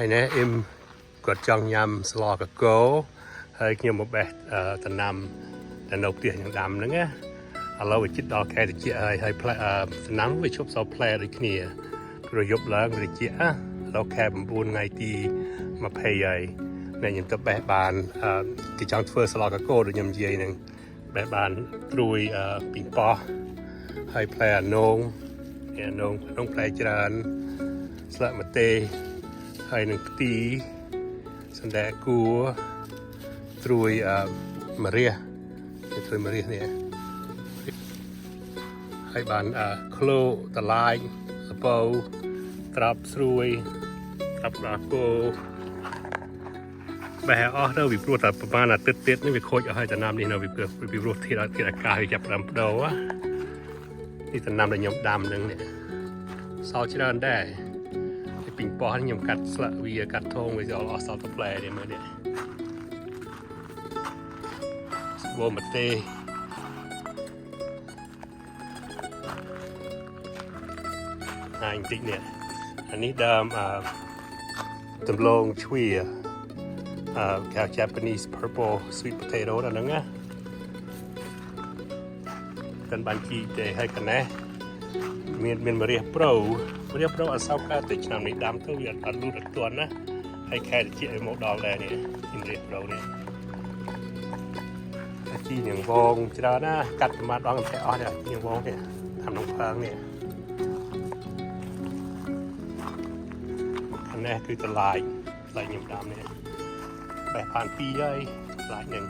ហើយណែអ៊ឹមគាត់ចង់ញ៉ាំស្លកកូហើយខ្ញុំមកបេះដំណាំដែលនៅផ្ទះខ្ញុំដាំហ្នឹងណាឥឡូវវាជិតដល់ខែត្រជាក់ហើយដំណាំវាឈប់សល់ផ្លែដូចគ្នាព្រោះយប់ឡើងវាត្រជាក់ឥឡូវខែ9ថ្ងៃទី20ហើយណែខ្ញុំទៅបេះបានគេចង់ធ្វើស្លកកូដូចខ្ញុំនិយាយហ្នឹងបេះបានត្រួយពីងប៉ោះហើយផ្លែអានងផ្លែច្រើនស្លឹកម្ទេសហើយនឹងផ្ទីសណ្តែកគួរត្រួយម្រះត្រួយម្រះនេះហើយបានក្លោតឡាយសពៅត្រាប់ស្រួយត្រាប់ក្បាលគោបែរអស់ទៅវាព្រោះតែប្រហែលអាទិត្យទៀតនេះវាខូចអស់ហើយដំណាំនេះនៅវាព្រោះធាតុអាកាសវាចាប់ផ្ដើមបដូរនេះដំណាំដែលខ្ញុំដាំហ្នឹងនេះសល់ច្រើនដែរពីងប៉ោះខ្ញុំកាត់ស្លឹកវាកាត់ធងវាអស់សល់តែផ្លែនេះមើលនេះស្បូម្ទេសហើយបន្តិចនេះអានេះដើមដំឡូងជ្វាគេហៅ Japanese purple sweet potato ដល់ហ្នឹងណាកិនបានជីទេហើយកណេះមានម្រះប្រូអត់សូវកើតទេឆ្នាំនេះដាំទៅវាអត់លូតអត់ទាន់ណាហើយខែត្រជាក់ឲ្យមកដល់ដែរនេះម្រះប្រូនេះជីញងវងច្រើនណាកាត់ប្រមាណដងតែអស់នេះញងវងនេះតាមក្នុងផើងនេះអានេះគឺតម្លៃខ្ញុំដាំនេះបេះបាន2ហើយតម្លៃហ្នឹង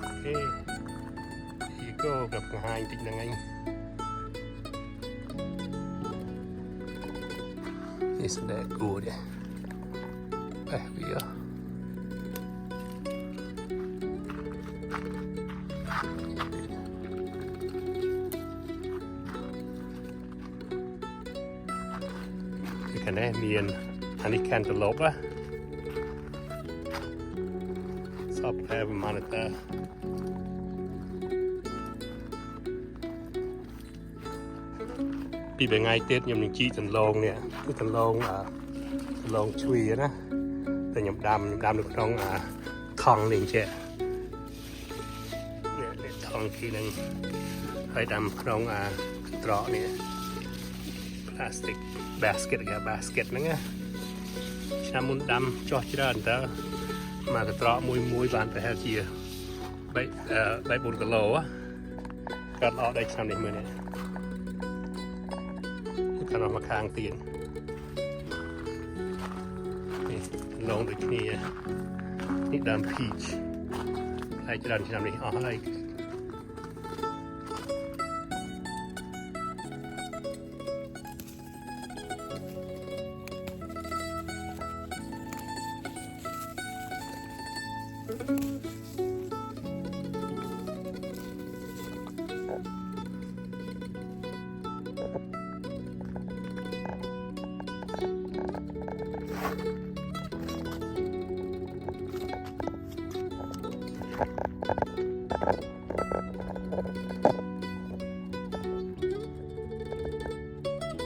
អូខេគោกับបង្ហាញតិចហ្នឹងឯងនេះសណ្តែកគួរនេះបេះវានេះមានអានេះ cantaloupe សពផ្លែប្រមាណទៅពីថ្ងៃទៀតខ្ញុំនឹងជីកដំឡូងនេះគឺដំឡូងជ្វីណាតែខ្ញុំដាំនៅក្នុងថង់នេះចេះនេះថង់ទីហ្នឹងហើយដាំក្នុងត្រកនេះ plastic basket គេ basket ហ្នឹងណាឆ្នាំមុនដាំចោះច្រើនតើមកកត្រកមួយបានប្រហែលជា3-4 គីឡូកាត់អត់ដែរឆ្នាំនេះមើលនេះកាត់អស់មកខាងទៀតនេះឡងដូចគ្នានេះដើម peach ហើយច្រើនឆ្នាំនេះអស់ហើយ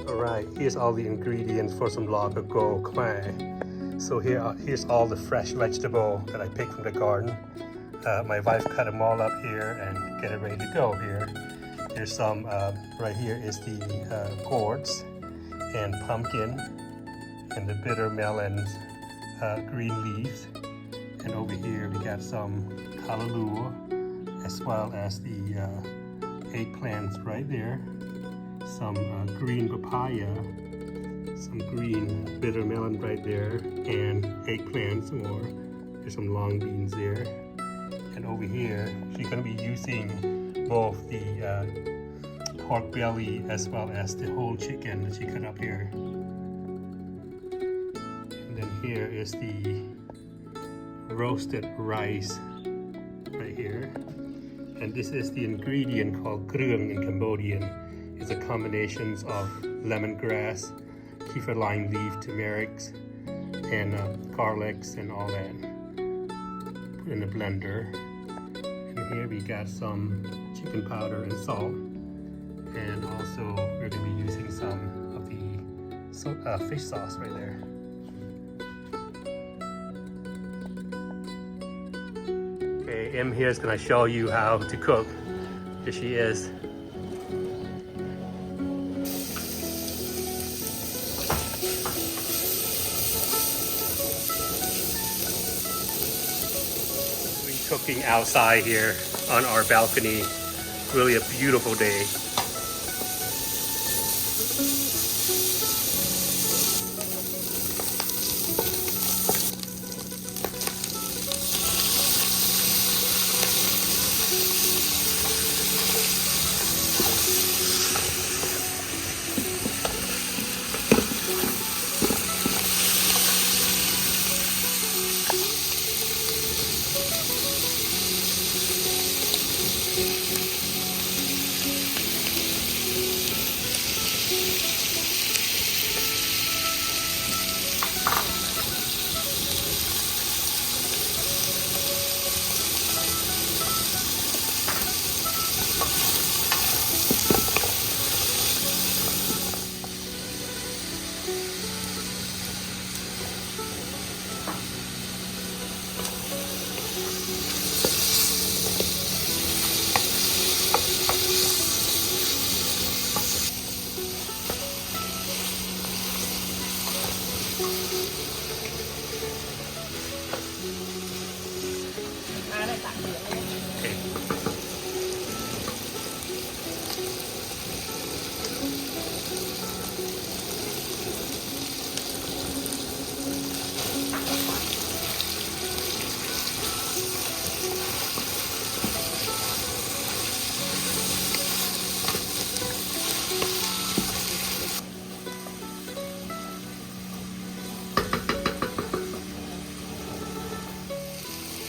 Alright, here's all the ingredients for some Somlar Koko Khmer. So here's all the fresh vegetable that I picked from the garden. My wife cut them all up here and get it ready to go here. There's some, right here is the gourds and pumpkin and the bitter melon green leaves. And over here we got some callaloo as well as the eggplants right there. Some green papaya, some green bitter melon right there, and eggplants more. There's some long beans there. And over here, she's going to be using both the pork belly as well as the whole chicken that she cut up here. And then here is the roasted rice right here. And this is the ingredient called groeung in Cambodian. It's a combination of lemongrass, kaffir lime leaf, turmeric, and garlics and all that. Put in a blender. And here we got some chicken powder and salt. And also we're going to be using some fish sauce right there. Okay, Em here is gonna show you how to cook. Here she is. We're cooking outside here on our balcony. Really a beautiful day.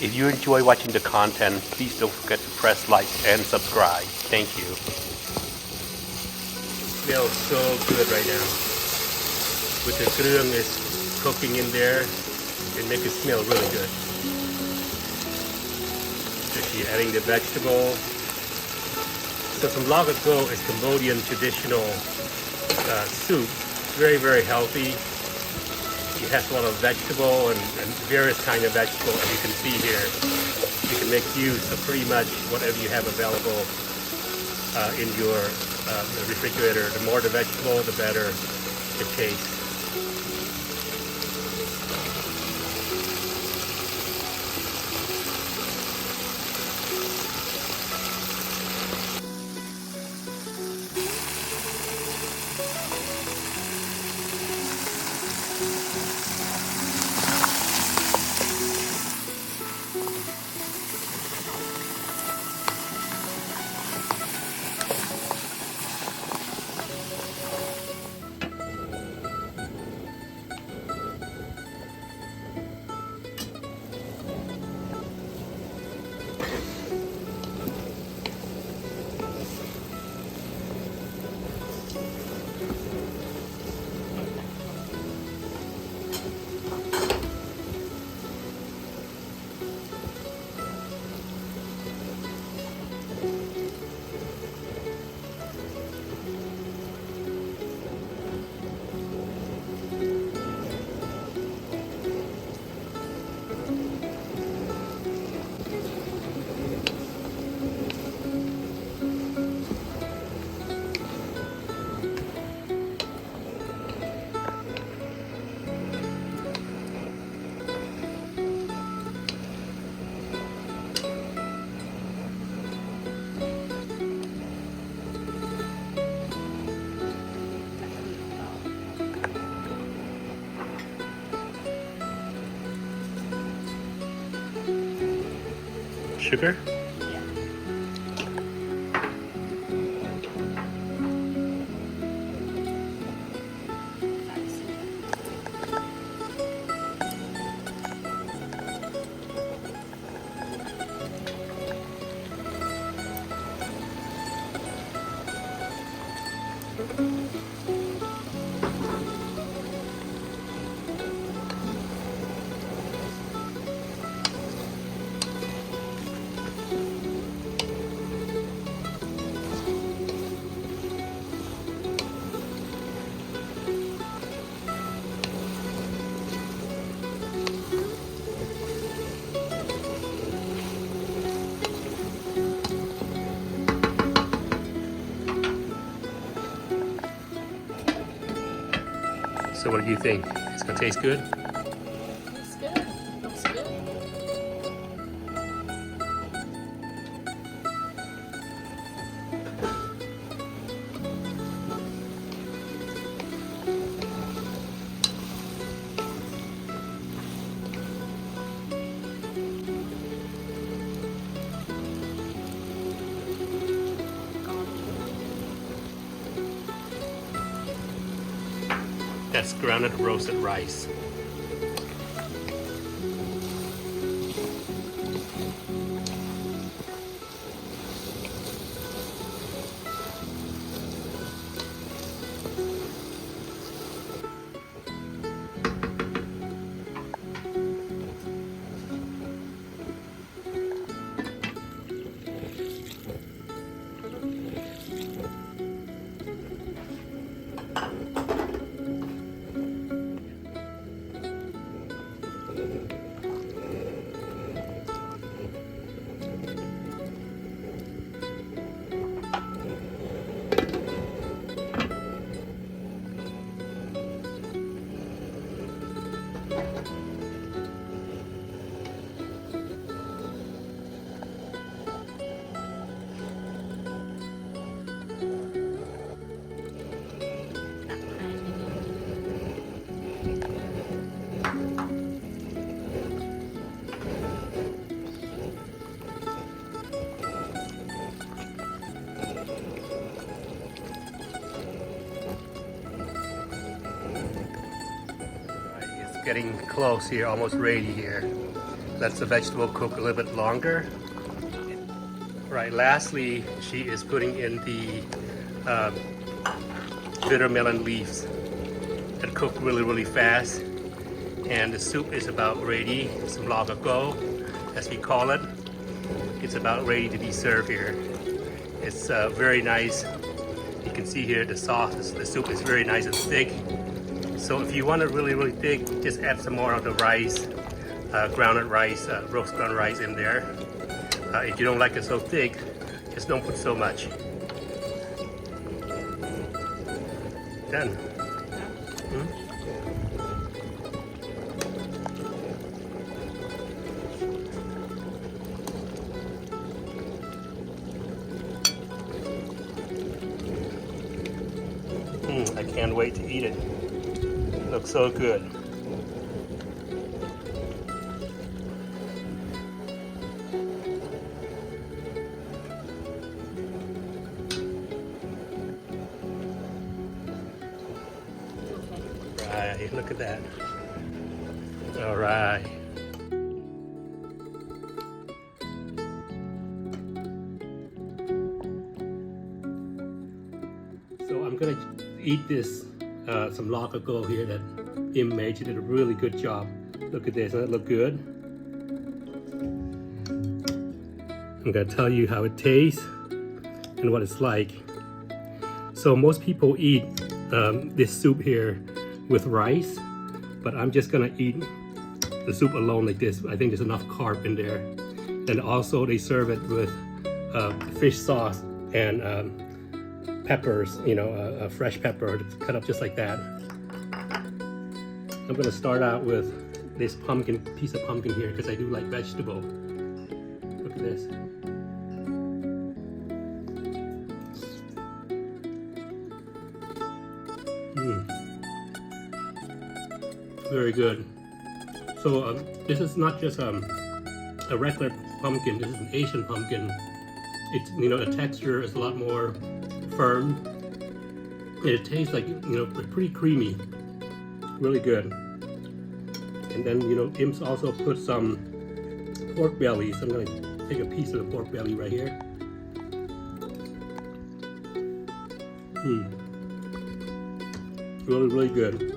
If you enjoy watching the content, please don't forget to press like and subscribe. Thank you. Smells so good right now. With the groeung is cooking in there, it makes it smell really good. So she's adding the vegetable. So Somlar Koko is Cambodian traditional soup. Very, very healthy. It has a lot of vegetable and various kind of vegetable, as you can see here. You can make use of pretty much whatever you have available in your refrigerator. The more the vegetable, the better it tastes. Sugar? What do you think? It's gonna taste good? Looks good. Looks good. That's grounded roasted rice. Getting close here, almost ready here. Let the vegetable cook a little bit longer. Right, lastly, she is putting in the bitter melon leaves that cook really fast. And the soup is about ready. Somlar Koko, as we call it. It's about ready to be served here. It's very nice. You can see here the sauce, the soup is very nice and thick. So if you want it really thick, just add some more of the rice, grounded rice, roast ground rice in there. If you don't like it so thick, just don't put so much. Done. I can't wait to eat it. Looks so good. Right, look at that. All right. So I'm gonna eat this Somlar Koko here that Im made. She did a really good job. Look at this, doesn't it look good? I'm gonna tell you how it tastes and what it's like. So most people eat this soup here with rice, but I'm just gonna eat the soup alone like this. I think there's enough carb in there. And also they serve it with fish sauce and peppers, you know, a fresh pepper cut up just like that. I'm gonna start out with this piece of pumpkin here because I do like vegetable. Look at this. Very good. So this is not just a regular pumpkin. This is an Asian pumpkin. It's, you know, the texture is a lot more firm, and it tastes like, you know, pretty creamy. Really good. And then, you know, Im's also put some pork belly. So I'm gonna take a piece of the pork belly right here. Really good.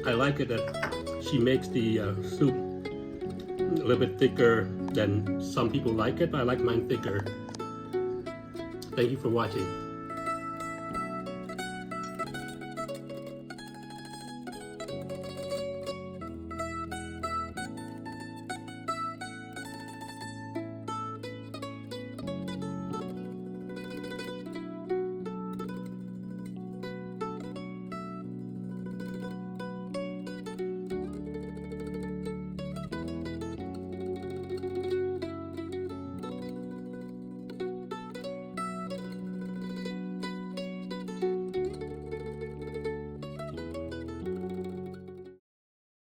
I like it that she makes the soup a little bit thicker than some people like it, but I like mine thicker. Thank you for watching.